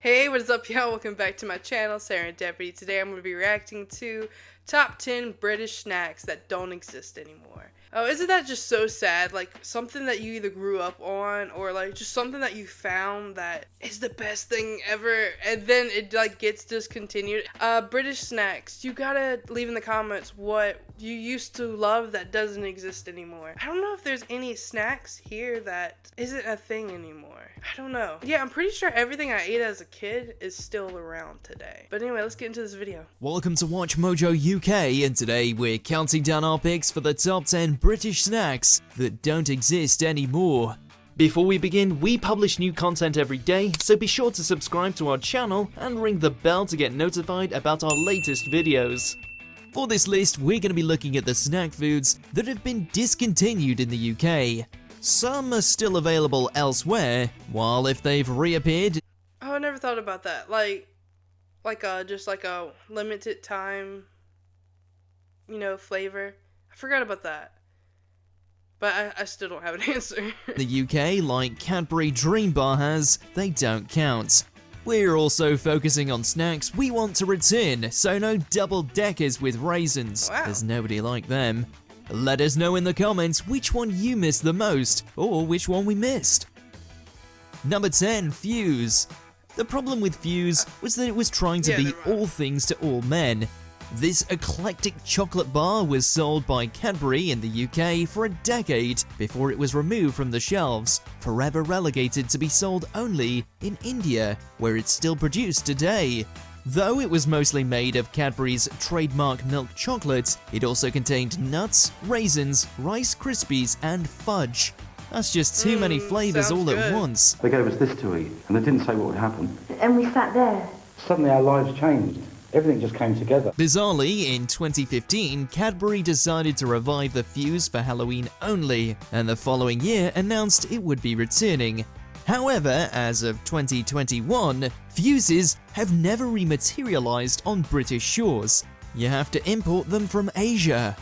Hey, what is up, y'all? Welcome back to my channel, Serendipity. Today I'm going to be reacting to top 10 British snacks that don't exist anymore. Oh, isn't that just so sad? Like, something that you either grew up on or, like, just something that you found that is the best thing ever, and then it, like, gets discontinued. British snacks. You gotta leave in the comments what you used to love that doesn't exist anymore. I don't know if there's any snacks here that isn't a thing anymore. I don't know. Yeah, I'm pretty sure everything I ate as a kid is still around today. But anyway, let's get into this video. Welcome to Watch Mojo UK, and today we're counting down our picks for the top 10 British snacks that don't exist anymore. Before we begin, we publish new content every day, so be sure to subscribe to our channel and ring the bell to get notified about our latest videos. For this list, we're going to be looking at the snack foods that have been discontinued in the UK. Some are still available elsewhere, while if they've reappeared... Oh, I never thought about that. Just like a limited time, flavor. I forgot about that. But I still don't have an answer. The UK, like Cadbury Dream Bar has, they don't count. We're also focusing on snacks we want to return, so no double-deckers with raisins. Wow. There's nobody like them. Let us know in the comments which one you missed the most, or which one we missed. Number 10, Fuse. The problem with Fuse was that it was trying to be all things to all men. This eclectic chocolate bar was sold by Cadbury in the UK for a decade before it was removed from the shelves, forever relegated to be sold only in India, where it's still produced today. Though it was mostly made of Cadbury's trademark milk chocolate, it also contained nuts, raisins, Rice Krispies, and fudge. That's just too many flavors all at once. They gave us this to eat, and they didn't say what would happen. And we sat there. Suddenly our lives changed. Everything just came together. Bizarrely, in 2015, Cadbury decided to revive the Fuse for Halloween only, and the following year announced it would be returning. However, as of 2021, Fuses have never rematerialized on British shores. You have to import them from Asia.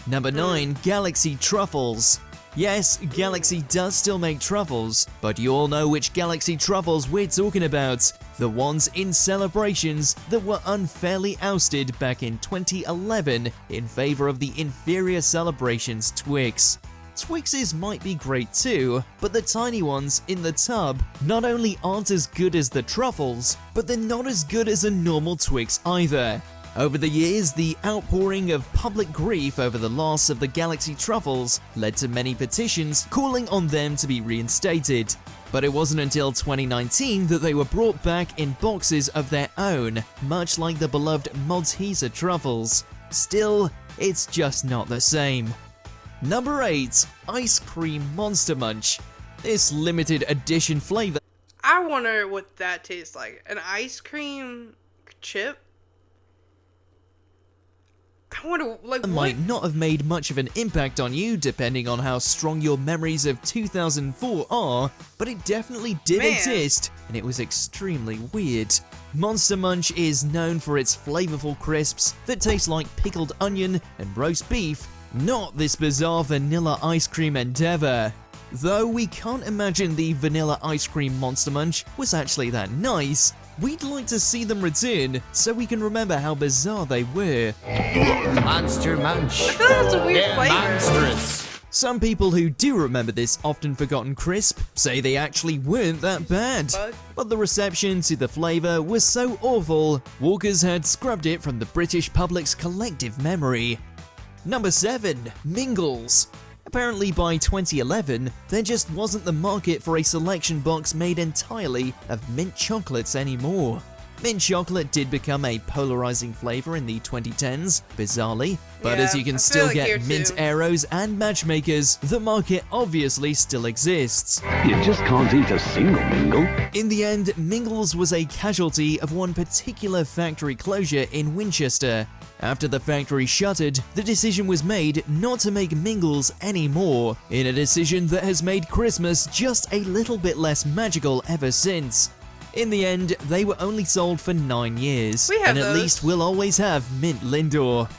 Number 9, Galaxy Truffles. Yes, Galaxy does still make truffles, but you all know which Galaxy truffles we're talking about. The ones in celebrations that were unfairly ousted back in 2011 in favor of the inferior celebrations Twix. Twixes might be great too, but the tiny ones in the tub not only aren't as good as the truffles, but they're not as good as a normal Twix either. Over the years, the outpouring of public grief over the loss of the Galaxy Truffles led to many petitions calling on them to be reinstated. But it wasn't until 2019 that they were brought back in boxes of their own, much like the beloved Malteser Truffles. Still, it's just not the same. Number 8, Ice Cream Monster Munch. This limited edition flavor... I wonder what that tastes like. An ice cream chip? I wonder, might not have made much of an impact on you depending on how strong your memories of 2004 are, but it definitely did exist, and it was extremely weird. Monster Munch is known for its flavorful crisps that taste like pickled onion and roast beef, not this bizarre vanilla ice cream endeavor. Though we can't imagine the vanilla ice cream Monster Munch was actually that nice, we'd like to see them return so we can remember how bizarre they were. Monster Munch. I feel that's a weird flavor. Monstrous. Some people who do remember this often forgotten crisp say they actually weren't that bad. But the reception to the flavor was so awful, Walkers had scrubbed it from the British public's collective memory. Number 7, Mingles. Apparently by 2011, there just wasn't the market for a selection box made entirely of mint chocolates anymore. Mint chocolate did become a polarizing flavor in the 2010s, bizarrely, but as you can still get mint arrows and matchmakers, the market obviously still exists. You just can't eat a single Mingle. In the end, Mingles was a casualty of one particular factory closure in Winchester. After the factory shuttered, the decision was made not to make Mingles anymore, in a decision that has made Christmas just a little bit less magical ever since. In the end, they were only sold for 9 years, and at least we'll always have Mint Lindor.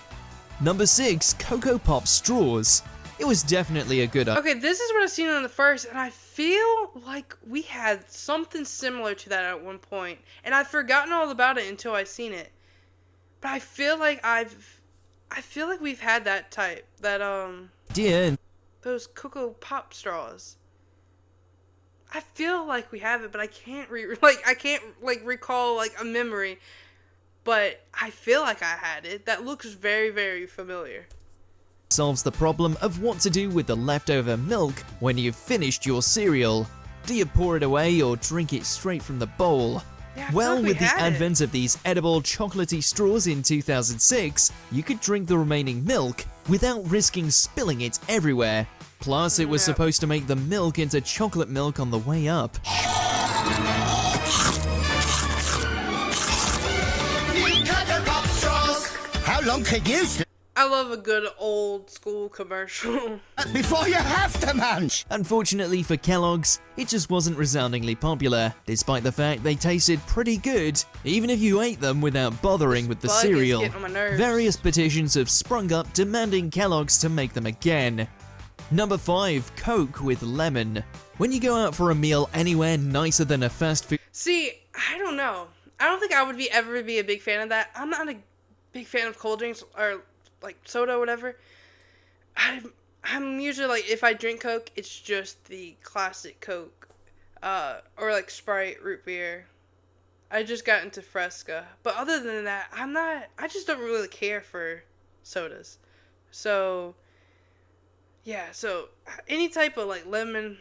Number 6, Cocoa Pop Straws. It was definitely a good... Okay, this is what I've seen on the first, and I feel like we had something similar to that at one point, and I'd forgotten all about it until I seen it. But I feel like we've had that type, those Cocoa Pop straws. I feel like we have it, but I can't recall like a memory. But I feel like I had it. That looks very, very familiar. Solves the problem of what to do with the leftover milk when you've finished your cereal. Do you pour it away or drink it straight from the bowl? Yeah, Well, with the advent of these edible chocolatey straws in 2006, you could drink the remaining milk without risking spilling it everywhere. Plus, it was supposed to make the milk into chocolate milk on the way up. How long can you stand I love a good old school commercial. before you have to munch? Unfortunately for Kellogg's, it just wasn't resoundingly popular, despite the fact they tasted pretty good, even if you ate them without bothering with the bug is cereal. getting on my nerves. Various petitions have sprung up demanding Kellogg's to make them again. Number 5, Coke with lemon. When you go out for a meal anywhere nicer than a fast food... See, I don't know. I don't think I would ever be a big fan of that. I'm not a big fan of cold drinks or like soda or whatever. I'm usually like, if I drink Coke, it's just the classic Coke, or like Sprite, root beer. I just got into Fresca, but other than that, I just don't really care for sodas. So yeah, so any type of like lemon,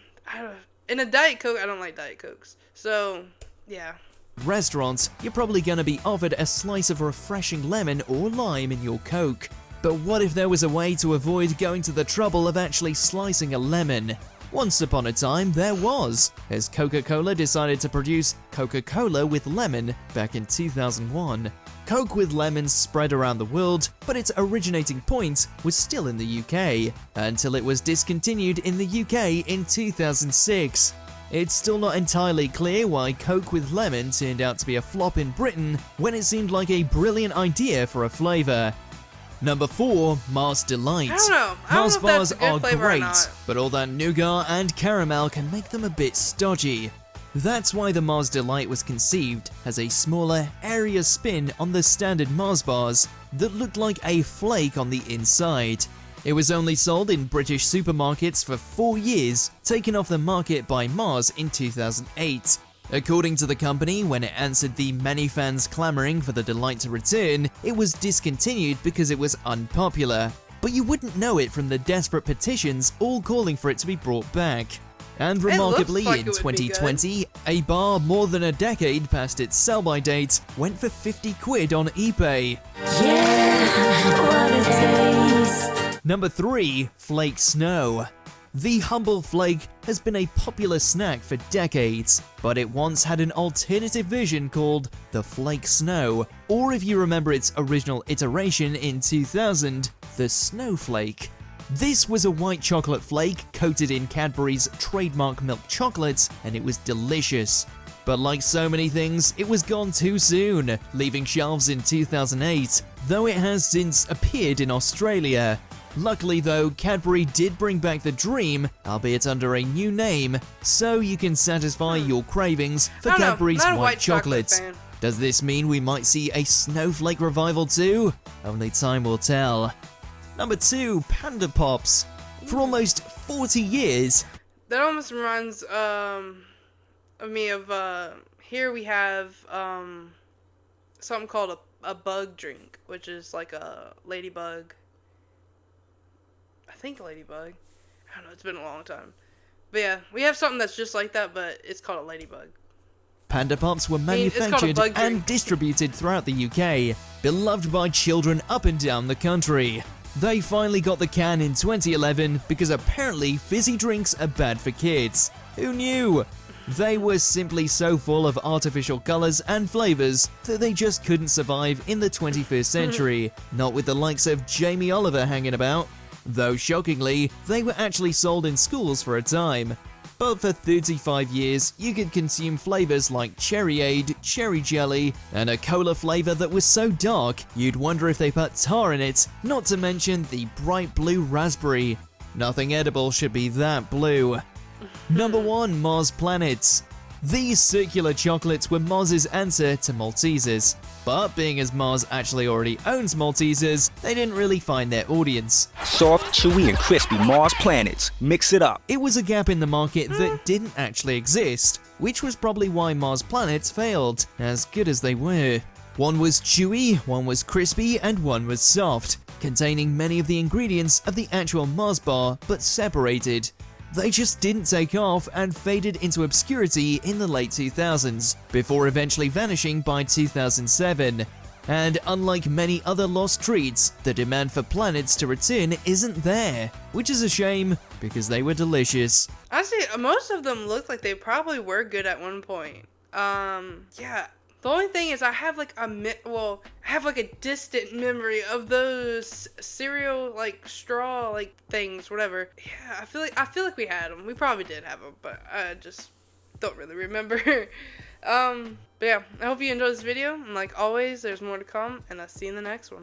in a Diet Coke, I don't like Diet Cokes. So yeah. Restaurants, you're probably gonna be offered a slice of refreshing lemon or lime in your Coke. But what if there was a way to avoid going to the trouble of actually slicing a lemon? Once upon a time, there was, as Coca-Cola decided to produce Coca-Cola with lemon back in 2001. Coke with lemons spread around the world, but its originating point was still in the UK, until it was discontinued in the UK in 2006. It's still not entirely clear why Coke with lemon turned out to be a flop in Britain when it seemed like a brilliant idea for a flavour. Number 4, Mars Delight. I don't know. I don't Mars know if bars that's a good are flavor or great, not. but all that nougat and caramel can make them a bit stodgy. That's why the Mars Delight was conceived as a smaller, airier spin on the standard Mars bars that looked like a flake on the inside. It was only sold in British supermarkets for 4 years, taken off the market by Mars in 2008. According to the company, when it answered the many fans clamoring for the delight to return, it was discontinued because it was unpopular. But you wouldn't know it from the desperate petitions all calling for it to be brought back. And remarkably, like in it would be 2020, a bar more than a decade past its sell-by date went for 50 quid on eBay. Yeah, what a taste. Number 3, Flake Snow. The humble flake has been a popular snack for decades, but it once had an alternative version called the Flake Snow, or if you remember its original iteration in 2000, the Snowflake. This was a white chocolate flake coated in Cadbury's trademark milk chocolate, and it was delicious. But like so many things, it was gone too soon, leaving shelves in 2008, though it has since appeared in Australia. Luckily though, Cadbury did bring back the dream, albeit under a new name, so you can satisfy your cravings for Cadbury's not a white chocolate. fan. Does this mean we might see a snowflake revival too? Only time will tell. Number 2, Panda Pops. For almost 40 years, That almost reminds of me of here we have something called a bug drink, which is like a ladybug. I think ladybug. I don't know, it's been a long time. But yeah, we have something that's just like that, but it's called a ladybug. Panda Pops were mean, it's called a manufactured bug and drink. distributed throughout the UK, beloved by children up and down the country. They finally got the can in 2011 because apparently fizzy drinks are bad for kids. Who knew? They were simply so full of artificial colors and flavors that they just couldn't survive in the 21st century, not with the likes of Jamie Oliver hanging about. Though shockingly, they were actually sold in schools for a time. But for 35 years, you could consume flavors like Cherryade, Cherry Jelly, and a cola flavor that was so dark you'd wonder if they put tar in it, not to mention the bright blue raspberry. Nothing edible should be that blue. Number 1. Mars Planets. These circular chocolates were Mars's answer to Maltesers, but being as Mars actually already owns Maltesers, they didn't really find their audience. Soft, chewy, and crispy Mars Planets. Mix it up. It was a gap in the market that didn't actually exist, which was probably why Mars Planets failed, as good as they were. One was chewy, one was crispy, and one was soft, containing many of the ingredients of the actual Mars bar, but separated. They just didn't take off and faded into obscurity in the late 2000s, before eventually vanishing by 2007. And unlike many other lost treats, the demand for planets to return isn't there, which is a shame, because they were delicious. Honestly, most of them looked like they probably were good at one point. Yeah. The only thing is I have like a distant memory of those cereal like straw like things, whatever. Yeah, I feel like we had them. We probably did have them, but I just don't really remember. But yeah, I hope you enjoyed this video, and like always, there's more to come, and I'll see you in the next one.